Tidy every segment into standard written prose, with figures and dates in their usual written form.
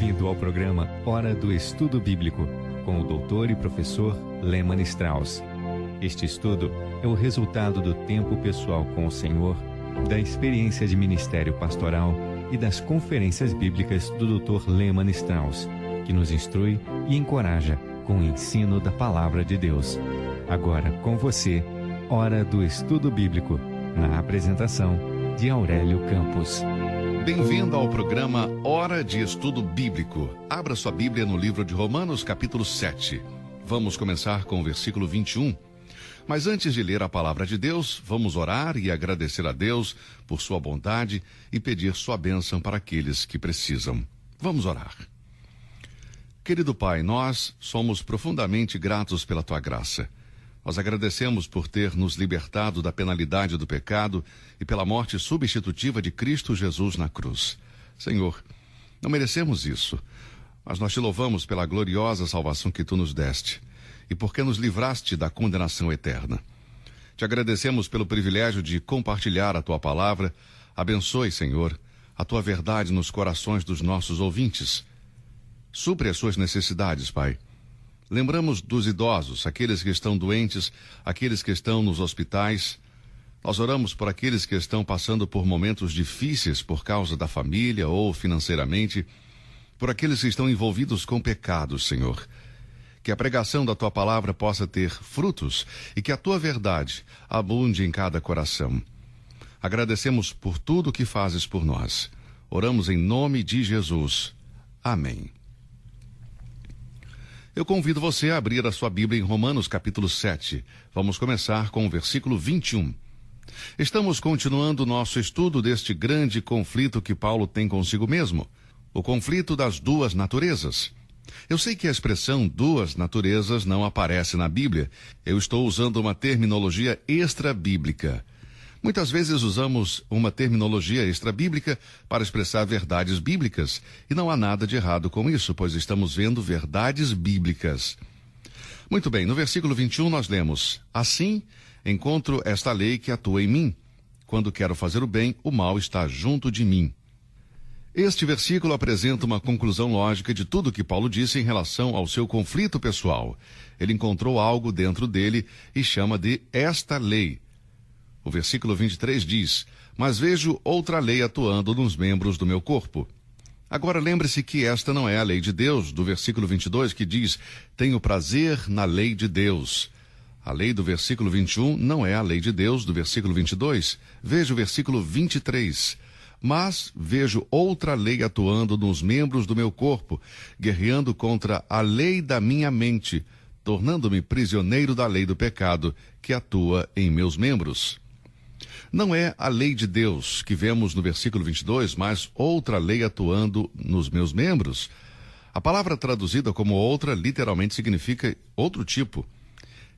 Bem-vindo ao programa Hora do Estudo Bíblico, com o doutor e professor Lehmann Strauss. Este estudo é o resultado do tempo pessoal com o Senhor, da experiência de ministério pastoral e das conferências bíblicas do Dr. Lehmann Strauss, que nos instrui e encoraja com o ensino da Palavra de Deus. Agora, com você, Hora do Estudo Bíblico, na apresentação de Aurélio Campos. Bem-vindo ao programa Hora de Estudo Bíblico. Abra sua Bíblia no livro de Romanos, capítulo 7. Vamos começar com o versículo 21. Mas antes de ler a palavra de Deus, vamos orar e agradecer a Deus por sua bondade e pedir sua bênção para aqueles que precisam. Vamos orar. Querido Pai, nós somos profundamente gratos pela tua graça. Nós agradecemos por ter nos libertado da penalidade do pecado e pela morte substitutiva de Cristo Jesus na cruz. Senhor, não merecemos isso, mas nós te louvamos pela gloriosa salvação que tu nos deste e porque nos livraste da condenação eterna. Te agradecemos pelo privilégio de compartilhar a tua palavra. Abençoe, Senhor, a tua verdade nos corações dos nossos ouvintes. Supre as suas necessidades, Pai. Lembramos dos idosos, aqueles que estão doentes, aqueles que estão nos hospitais. Nós oramos por aqueles que estão passando por momentos difíceis por causa da família ou financeiramente, por aqueles que estão envolvidos com pecados, Senhor. Que a pregação da tua palavra possa ter frutos e que a tua verdade abunde em cada coração. Agradecemos por tudo que fazes por nós. Oramos em nome de Jesus. Amém. Eu convido você a abrir a sua Bíblia em Romanos capítulo 7. Vamos começar com o versículo 21. Estamos continuando o nosso estudo deste grande conflito que Paulo tem consigo mesmo, o conflito das duas naturezas. Eu sei que a expressão duas naturezas não aparece na Bíblia. Eu estou usando uma terminologia extra-bíblica. Muitas vezes usamos uma terminologia extra-bíblica para expressar verdades bíblicas, e não há nada de errado com isso, pois estamos vendo verdades bíblicas. Muito bem, no versículo 21 nós lemos: Assim, encontro esta lei que atua em mim. Quando quero fazer o bem, o mal está junto de mim. Este versículo apresenta uma conclusão lógica de tudo que Paulo disse em relação ao seu conflito pessoal. Ele encontrou algo dentro dele e chama de esta lei. O versículo 23 diz: Mas vejo outra lei atuando nos membros do meu corpo. Agora lembre-se que esta não é a lei de Deus, do versículo 22, que diz: Tenho prazer na lei de Deus. A lei do versículo 21 não é a lei de Deus, do versículo 22. Veja o versículo 23. Mas vejo outra lei atuando nos membros do meu corpo, guerreando contra a lei da minha mente, tornando-me prisioneiro da lei do pecado que atua em meus membros. Não é a lei de Deus que vemos no versículo 22, mas outra lei atuando nos meus membros. A palavra traduzida como outra literalmente significa outro tipo.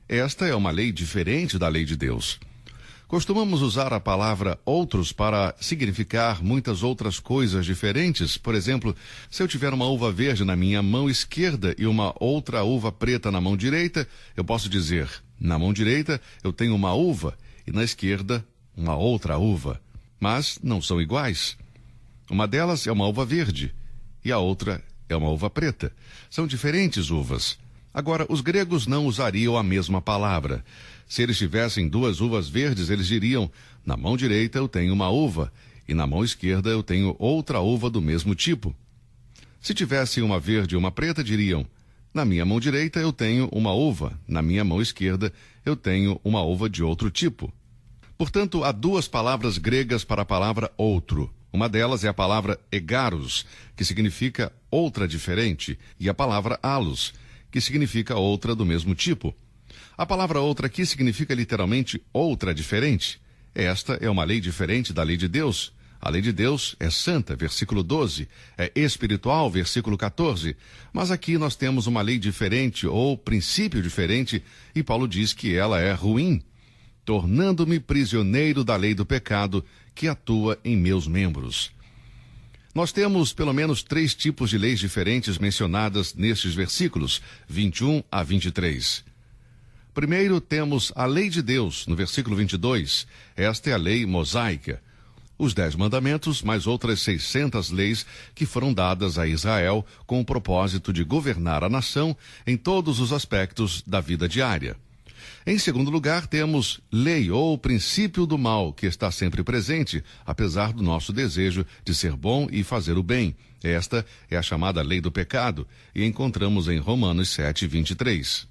Esta é uma lei diferente da lei de Deus. Costumamos usar a palavra outros para significar muitas outras coisas diferentes. Por exemplo, se eu tiver uma uva verde na minha mão esquerda e uma outra uva preta na mão direita, eu posso dizer: na mão direita eu tenho uma uva e na esquerda uma outra uva, mas não são iguais. Uma delas é uma uva verde e a outra é uma uva preta. São diferentes uvas. Agora, os gregos não usariam a mesma palavra. Se eles tivessem duas uvas verdes, eles diriam: na mão direita eu tenho uma uva e na mão esquerda eu tenho outra uva do mesmo tipo. Se tivessem uma verde e uma preta, diriam: na minha mão direita eu tenho uma uva, na minha mão esquerda eu tenho uma uva de outro tipo. Portanto, há duas palavras gregas para a palavra outro. Uma delas é a palavra egaros, que significa outra diferente, e a palavra allos, que significa outra do mesmo tipo. A palavra outra aqui significa literalmente outra diferente. Esta é uma lei diferente da lei de Deus. A lei de Deus é santa, versículo 12, é espiritual, versículo 14. Mas aqui nós temos uma lei diferente ou princípio diferente, e Paulo diz que ela é ruim, tornando-me prisioneiro da lei do pecado que atua em meus membros. Nós temos pelo menos 3 tipos de leis diferentes mencionadas nestes versículos, 21 a 23. Primeiro temos a lei de Deus, no versículo 22. Esta é a lei mosaica. os 10 mandamentos, mais outras 600 leis que foram dadas a Israel com o propósito de governar a nação em todos os aspectos da vida diária. Em segundo lugar, temos lei ou princípio do mal, que está sempre presente, apesar do nosso desejo de ser bom e fazer o bem. Esta é a chamada lei do pecado, e encontramos em Romanos 7:23.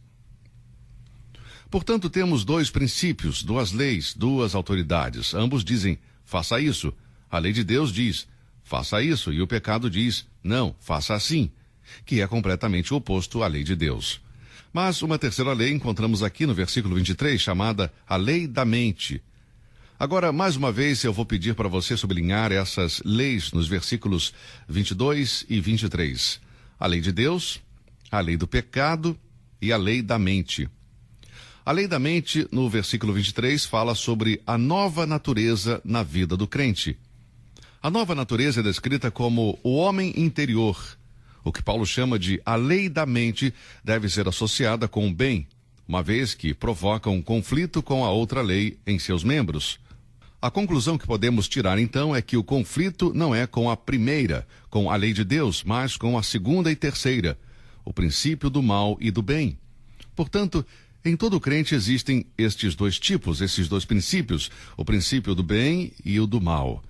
Portanto, temos 2 princípios, 2 leis, 2 autoridades. Ambos dizem, faça isso. A lei de Deus diz, faça isso. E o pecado diz, não, faça assim. Que é completamente oposto à lei de Deus. Mas uma terceira lei encontramos aqui no versículo 23, chamada a lei da mente. Agora, mais uma vez, eu vou pedir para você sublinhar essas leis nos versículos 22 e 23. A lei de Deus, a lei do pecado e a lei da mente. A lei da mente, no versículo 23, fala sobre a nova natureza na vida do crente. A nova natureza é descrita como o homem interior. O que Paulo chama de a lei da mente deve ser associada com o bem, uma vez que provoca um conflito com a outra lei em seus membros. A conclusão que podemos tirar, então, é que o conflito não é com a primeira, com a lei de Deus, mas com a segunda e terceira, o princípio do mal e do bem. Portanto, em todo crente existem estes 2 tipos, esses 2 princípios, o princípio do bem e o do mal.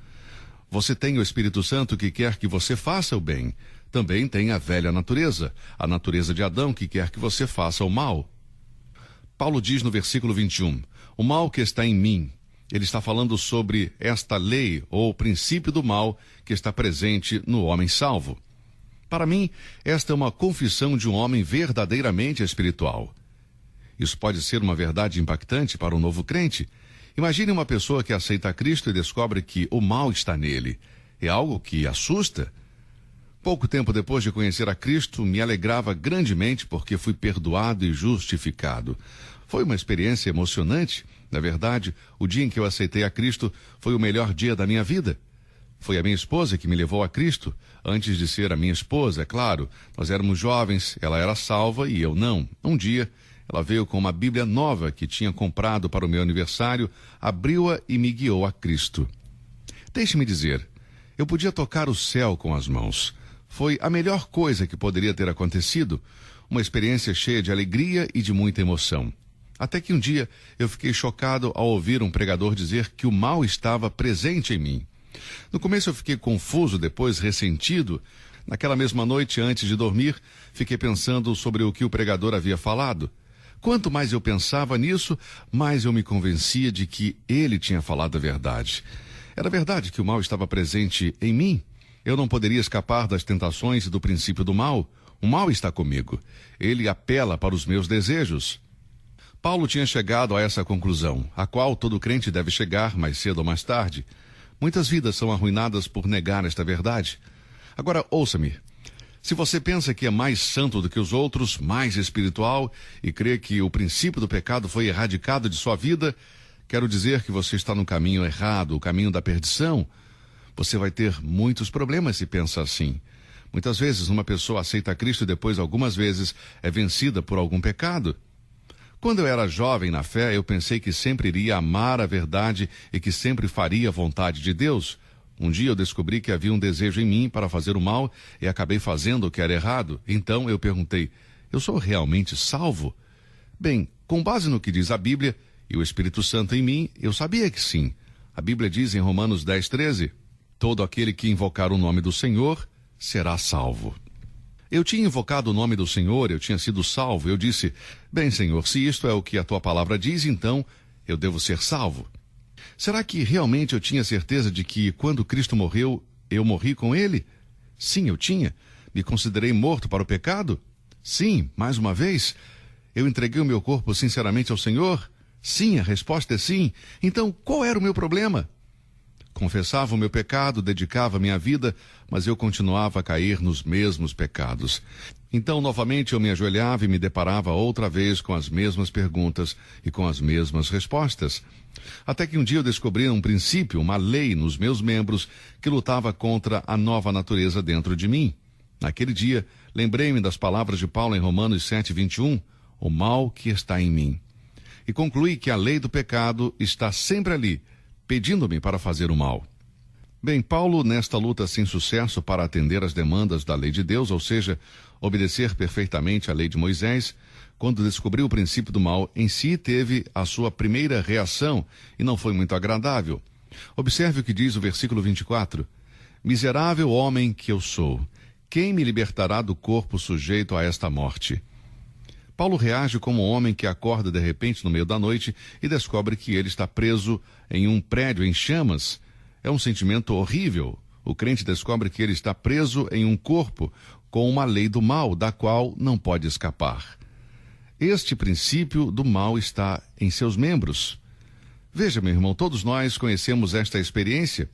Você tem o Espírito Santo que quer que você faça o bem. Também tem a velha natureza, a natureza de Adão que quer que você faça o mal. Paulo diz no versículo 21, o mal que está em mim. Ele está falando sobre esta lei ou princípio do mal que está presente no homem salvo. Para mim, esta é uma confissão de um homem verdadeiramente espiritual. Isso pode ser uma verdade impactante para um novo crente. Imagine uma pessoa que aceita a Cristo e descobre que o mal está nele. É algo que assusta. Pouco tempo depois de conhecer a Cristo, me alegrava grandemente porque fui perdoado e justificado. Foi uma experiência emocionante. Na verdade, o dia em que eu aceitei a Cristo foi o melhor dia da minha vida. Foi a minha esposa que me levou a Cristo. Antes de ser a minha esposa, é claro, nós éramos jovens, ela era salva e eu não. Um dia, ela veio com uma Bíblia nova que tinha comprado para o meu aniversário, abriu-a e me guiou a Cristo. Deixe-me dizer, eu podia tocar o céu com as mãos. Foi a melhor coisa que poderia ter acontecido, uma experiência cheia de alegria e de muita emoção. Até que um dia eu fiquei chocado ao ouvir um pregador dizer que o mal estava presente em mim. No começo eu fiquei confuso, depois ressentido. Naquela mesma noite, antes de dormir, fiquei pensando sobre o que o pregador havia falado. Quanto mais eu pensava nisso, mais eu me convencia de que ele tinha falado a verdade. Era verdade que o mal estava presente em mim. Eu não poderia escapar das tentações e do princípio do mal. O mal está comigo. Ele apela para os meus desejos. Paulo tinha chegado a essa conclusão, a qual todo crente deve chegar mais cedo ou mais tarde. Muitas vidas são arruinadas por negar esta verdade. Agora, ouça-me. Se você pensa que é mais santo do que os outros, mais espiritual, e crê que o princípio do pecado foi erradicado de sua vida, quero dizer que você está no caminho errado, o caminho da perdição. Você vai ter muitos problemas se pensa assim. Muitas vezes uma pessoa aceita Cristo e depois, algumas vezes, é vencida por algum pecado. Quando eu era jovem na fé, eu pensei que sempre iria amar a verdade e que sempre faria a vontade de Deus. Um dia eu descobri que havia um desejo em mim para fazer o mal e acabei fazendo o que era errado. Então eu perguntei, eu sou realmente salvo? Bem, com base no que diz a Bíblia e o Espírito Santo em mim, eu sabia que sim. A Bíblia diz em Romanos 10:13, todo aquele que invocar o nome do Senhor será salvo. Eu tinha invocado o nome do Senhor, eu tinha sido salvo. Eu disse, bem, Senhor, se isto é o que a tua palavra diz, então eu devo ser salvo. Será que realmente eu tinha certeza de que quando Cristo morreu, eu morri com ele? Sim, eu tinha. Me considerei morto para o pecado? Sim, mais uma vez. Eu entreguei o meu corpo sinceramente ao Senhor? Sim, a resposta é sim. Então, qual era o meu problema? Confessava o meu pecado, dedicava minha vida, mas eu continuava a cair nos mesmos pecados. Então, novamente, eu me ajoelhava e me deparava outra vez com as mesmas perguntas e com as mesmas respostas. Até que um dia eu descobri um princípio, uma lei nos meus membros que lutava contra a nova natureza dentro de mim. Naquele dia, lembrei-me das palavras de Paulo em Romanos 7:21, o mal que está em mim. E concluí que a lei do pecado está sempre ali, pedindo-me para fazer o mal. Bem, Paulo, nesta luta sem sucesso para atender às demandas da lei de Deus, ou seja, obedecer perfeitamente à lei de Moisés, quando descobriu o princípio do mal em si, teve a sua primeira reação e não foi muito agradável. Observe o que diz o versículo 24. Miserável homem que eu sou, quem me libertará do corpo sujeito a esta morte? Paulo reage como um homem que acorda de repente no meio da noite e descobre que ele está preso em um prédio em chamas. É um sentimento horrível. O crente descobre que ele está preso em um corpo com uma lei do mal, da qual não pode escapar. Este princípio do mal está em seus membros. Veja, meu irmão, todos nós conhecemos esta experiência.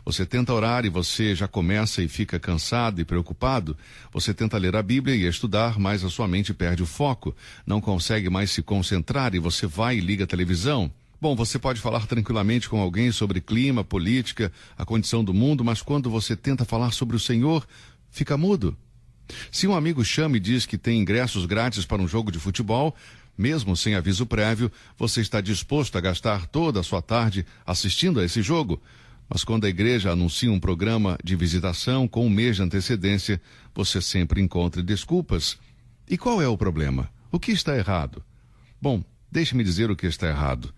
Você tenta orar e você já começa e fica cansado e preocupado. Você tenta ler a Bíblia e estudar, mas a sua mente perde o foco. Não consegue mais se concentrar e você vai e liga a televisão. Bom, você pode falar tranquilamente com alguém sobre clima, política, a condição do mundo, mas quando você tenta falar sobre o Senhor, fica mudo. Se um amigo chama e diz que tem ingressos grátis para um jogo de futebol, mesmo sem aviso prévio, você está disposto a gastar toda a sua tarde assistindo a esse jogo. Mas quando a igreja anuncia um programa de visitação com um mês de antecedência, você sempre encontra desculpas. E qual é o problema? O que está errado? Bom, deixe-me dizer o que está errado.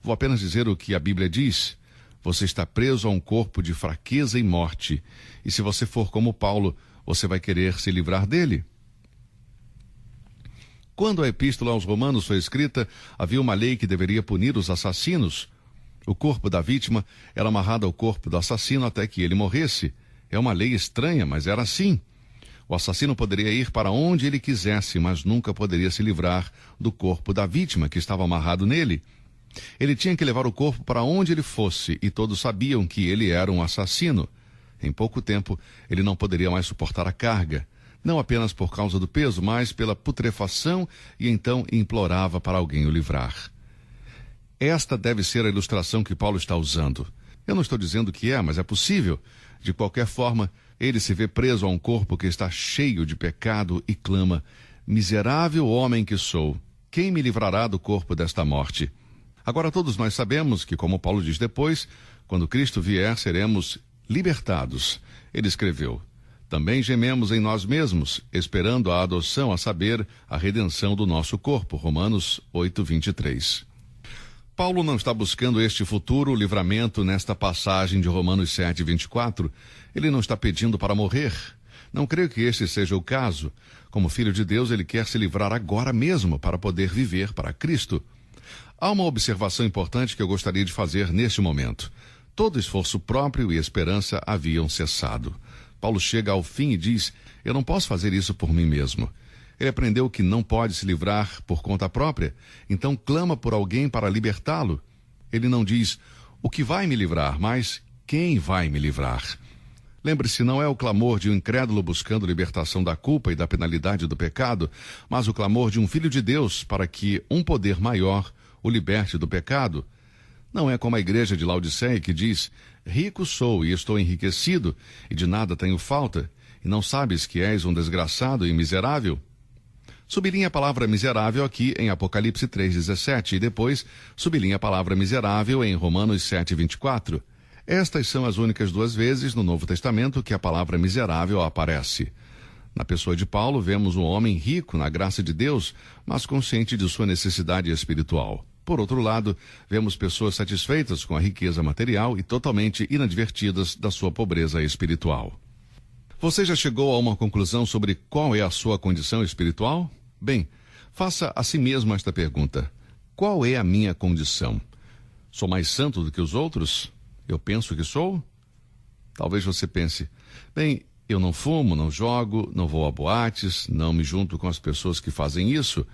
Vou apenas dizer o que a Bíblia diz. Você está preso a um corpo de fraqueza e morte. E se você for como Paulo, você vai querer se livrar dele. Quando a epístola aos Romanos foi escrita, havia uma lei que deveria punir os assassinos. O corpo da vítima era amarrado ao corpo do assassino até que ele morresse. É uma lei estranha, mas era assim. O assassino poderia ir para onde ele quisesse, mas nunca poderia se livrar do corpo da vítima que estava amarrado nele. Ele tinha que levar o corpo para onde ele fosse, e todos sabiam que ele era um assassino. Em pouco tempo, ele não poderia mais suportar a carga, não apenas por causa do peso, mas pela putrefação, e então implorava para alguém o livrar. Esta deve ser a ilustração que Paulo está usando. Eu não estou dizendo que é, mas é possível. De qualquer forma, ele se vê preso a um corpo que está cheio de pecado e clama: miserável homem que sou, quem me livrará do corpo desta morte? Agora todos nós sabemos que, como Paulo diz depois, quando Cristo vier, seremos libertados. Ele escreveu: também gememos em nós mesmos, esperando a adoção, a saber, a redenção do nosso corpo. Romanos 8:23. Paulo não está buscando este futuro livramento nesta passagem de Romanos 7:24. Ele não está pedindo para morrer. Não creio que este seja o caso. Como filho de Deus, ele quer se livrar agora mesmo para poder viver para Cristo. Há uma observação importante que eu gostaria de fazer neste momento. Todo esforço próprio e esperança haviam cessado. Paulo chega ao fim e diz: eu não posso fazer isso por mim mesmo. Ele aprendeu que não pode se livrar por conta própria, então clama por alguém para libertá-lo. Ele não diz: o que vai me livrar, mas quem vai me livrar? Lembre-se, não é o clamor de um incrédulo buscando libertação da culpa e da penalidade do pecado, mas o clamor de um filho de Deus para que um poder maior o liberte do pecado. Não é como a igreja de Laodiceia que diz: rico sou e estou enriquecido, e de nada tenho falta, e não sabes que és um desgraçado e miserável? Sublinha a palavra miserável aqui em Apocalipse 3:17 e depois sublinha a palavra miserável em Romanos 7:24. Estas são as únicas duas vezes no Novo Testamento que a palavra miserável aparece. Na pessoa de Paulo, vemos um homem rico na graça de Deus, mas consciente de sua necessidade espiritual. Por outro lado, vemos pessoas satisfeitas com a riqueza material e totalmente inadvertidas da sua pobreza espiritual. Você já chegou a uma conclusão sobre qual é a sua condição espiritual? Bem, faça a si mesmo esta pergunta: qual é a minha condição? Sou mais santo do que os outros? Eu penso que sou? Talvez você pense: bem, eu não fumo, não jogo, não vou a boates, não me junto com as pessoas que fazem isso.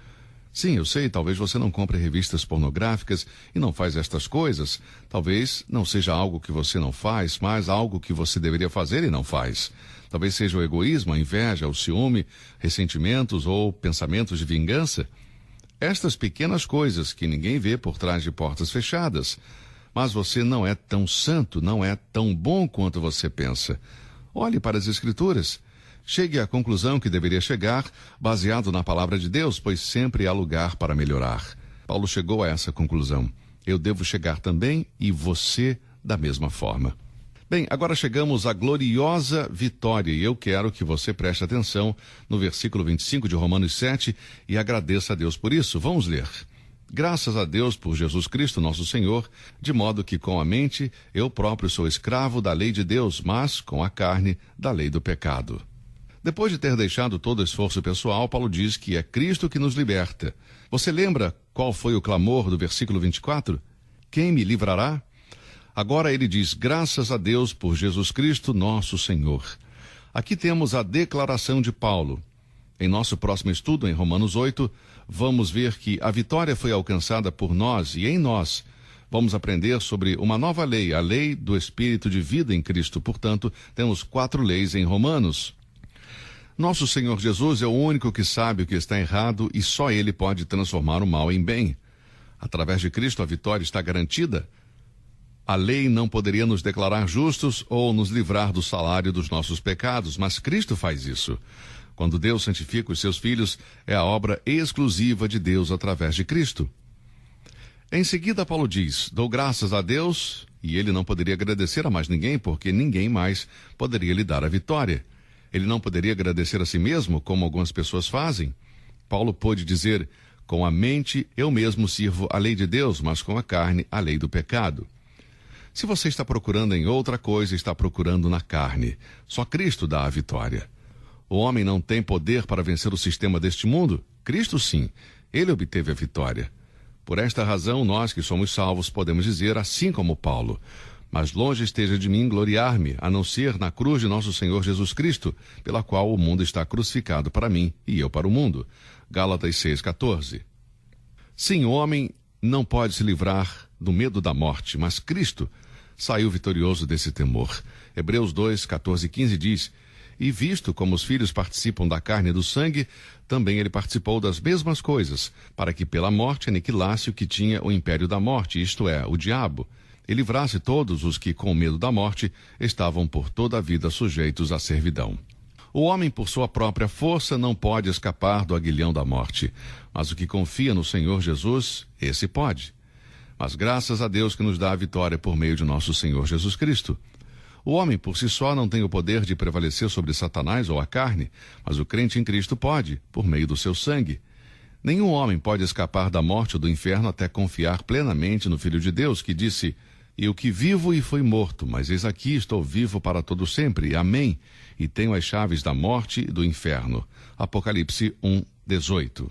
Sim, eu sei, talvez você não compre revistas pornográficas e não faz estas coisas. Talvez não seja algo que você não faz, mas algo que você deveria fazer e não faz. Talvez seja o egoísmo, a inveja, o ciúme, ressentimentos ou pensamentos de vingança. Estas pequenas coisas que ninguém vê por trás de portas fechadas. Mas você não é tão santo, não é tão bom quanto você pensa. Olhe para as Escrituras. Chegue à conclusão que deveria chegar, baseado na palavra de Deus, pois sempre há lugar para melhorar. Paulo chegou a essa conclusão. Eu devo chegar também e você da mesma forma. Bem, agora chegamos à gloriosa vitória e eu quero que você preste atenção no versículo 25 de Romanos 7 e agradeça a Deus por isso. Vamos ler. Graças a Deus por Jesus Cristo, nosso Senhor, de modo que com a mente eu próprio sou escravo da lei de Deus, mas com a carne da lei do pecado. Depois de ter deixado todo o esforço pessoal, Paulo diz que é Cristo que nos liberta. Você lembra qual foi o clamor do versículo 24? Quem me livrará? Agora ele diz, graças a Deus por Jesus Cristo, nosso Senhor. Aqui temos a declaração de Paulo. Em nosso próximo estudo, em Romanos 8, vamos ver que a vitória foi alcançada por nós e em nós. Vamos aprender sobre uma nova lei, a lei do Espírito de vida em Cristo. Portanto, temos 4 leis em Romanos. Nosso Senhor Jesus é o único que sabe o que está errado e só Ele pode transformar o mal em bem. Através de Cristo, a vitória está garantida. A lei não poderia nos declarar justos ou nos livrar do salário dos nossos pecados, mas Cristo faz isso. Quando Deus santifica os seus filhos, é a obra exclusiva de Deus através de Cristo. Em seguida, Paulo diz, dou graças a Deus, e ele não poderia agradecer a mais ninguém, porque ninguém mais poderia lhe dar a vitória. Ele não poderia agradecer a si mesmo, como algumas pessoas fazem. Paulo pôde dizer, com a mente eu mesmo sirvo a lei de Deus, mas com a carne a lei do pecado. Se você está procurando em outra coisa, está procurando na carne. Só Cristo dá a vitória. O homem não tem poder para vencer o sistema deste mundo? Cristo sim, ele obteve a vitória. Por esta razão, nós que somos salvos podemos dizer assim como Paulo, mas longe esteja de mim gloriar-me, a não ser na cruz de nosso Senhor Jesus Cristo, pela qual o mundo está crucificado para mim e eu para o mundo. Gálatas 6,14. Sim, o homem não pode se livrar do medo da morte, mas Cristo saiu vitorioso desse temor. Hebreus 2, 14 e 15 diz, e visto como os filhos participam da carne e do sangue, também ele participou das mesmas coisas, para que pela morte aniquilasse o que tinha o império da morte, isto é, o diabo, e livrasse todos os que, com medo da morte, estavam por toda a vida sujeitos à servidão. O homem, por sua própria força, não pode escapar do aguilhão da morte, mas o que confia no Senhor Jesus, esse pode. Mas graças a Deus que nos dá a vitória por meio de nosso Senhor Jesus Cristo. O homem por si só não tem o poder de prevalecer sobre Satanás ou a carne, mas o crente em Cristo pode, por meio do seu sangue. Nenhum homem pode escapar da morte ou do inferno até confiar plenamente no Filho de Deus, que disse, eu que vivo e fui morto, mas eis aqui estou vivo para todo sempre, amém, e tenho as chaves da morte e do inferno. Apocalipse 1:18.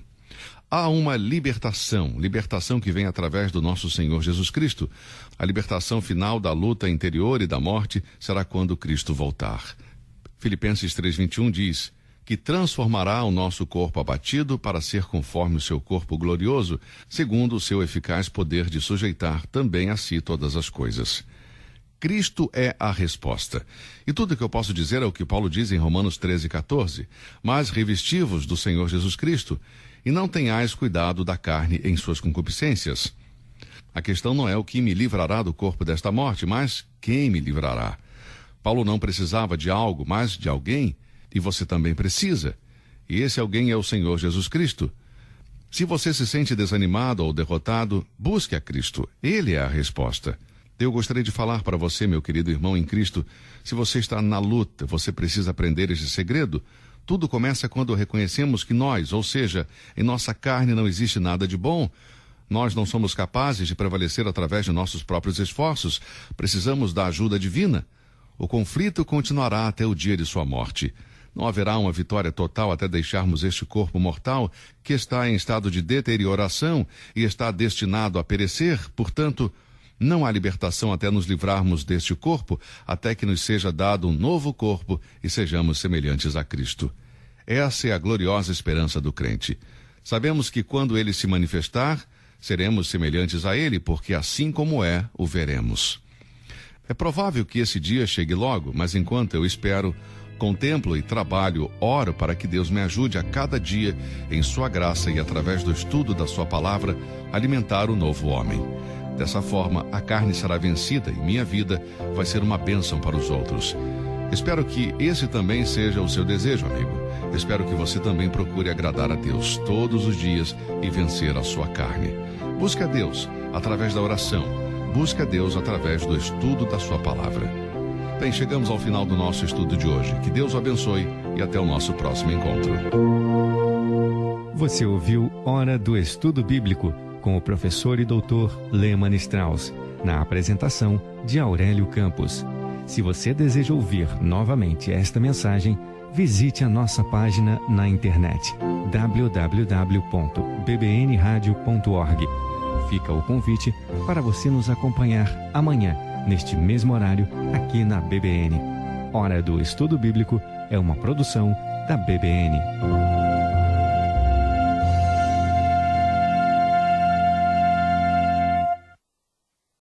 Há uma libertação que vem através do nosso Senhor Jesus Cristo. A libertação final da luta interior e da morte será quando Cristo voltar. Filipenses 3:21 diz que transformará o nosso corpo abatido para ser conforme o seu corpo glorioso, segundo o seu eficaz poder de sujeitar também a si todas as coisas. Cristo é a resposta. E tudo que eu posso dizer é o que Paulo diz em Romanos 13:14. Mas revesti-vos do Senhor Jesus Cristo, e não tenhais cuidado da carne em suas concupiscências. A questão não é o que me livrará do corpo desta morte, mas quem me livrará. Paulo não precisava de algo, mas de alguém, e você também precisa. E esse alguém é o Senhor Jesus Cristo. Se você se sente desanimado ou derrotado, busque a Cristo. Ele é a resposta. Eu gostaria de falar para você, meu querido irmão em Cristo, se você está na luta, você precisa aprender este segredo. Tudo começa quando reconhecemos que nós, ou seja, em nossa carne não existe nada de bom. Nós não somos capazes de prevalecer através de nossos próprios esforços. Precisamos da ajuda divina. O conflito continuará até o dia de sua morte. Não haverá uma vitória total até deixarmos este corpo mortal, que está em estado de deterioração e está destinado a perecer. Portanto, não há libertação até nos livrarmos deste corpo, até que nos seja dado um novo corpo e sejamos semelhantes a Cristo. Essa é a gloriosa esperança do crente. Sabemos que quando ele se manifestar, seremos semelhantes a ele, porque assim como é, o veremos. É provável que esse dia chegue logo, mas enquanto eu espero, contemplo e trabalho, oro para que Deus me ajude a cada dia, em sua graça e através do estudo da sua palavra, alimentar o novo homem. Dessa forma, a carne será vencida e minha vida vai ser uma bênção para os outros. Espero que esse também seja o seu desejo, amigo. Espero que você também procure agradar a Deus todos os dias e vencer a sua carne. Busque a Deus através da oração. Busque a Deus através do estudo da sua palavra. Bem, chegamos ao final do nosso estudo de hoje. Que Deus o abençoe e até o nosso próximo encontro. Você ouviu Hora do Estudo Bíblico com o professor e doutor Lehmann Strauss, na apresentação de Aurélio Campos. Se você deseja ouvir novamente esta mensagem, visite a nossa página na internet www.bbnradio.org. Fica o convite para você nos acompanhar amanhã, neste mesmo horário, aqui na BBN. Hora do Estudo Bíblico é uma produção da BBN.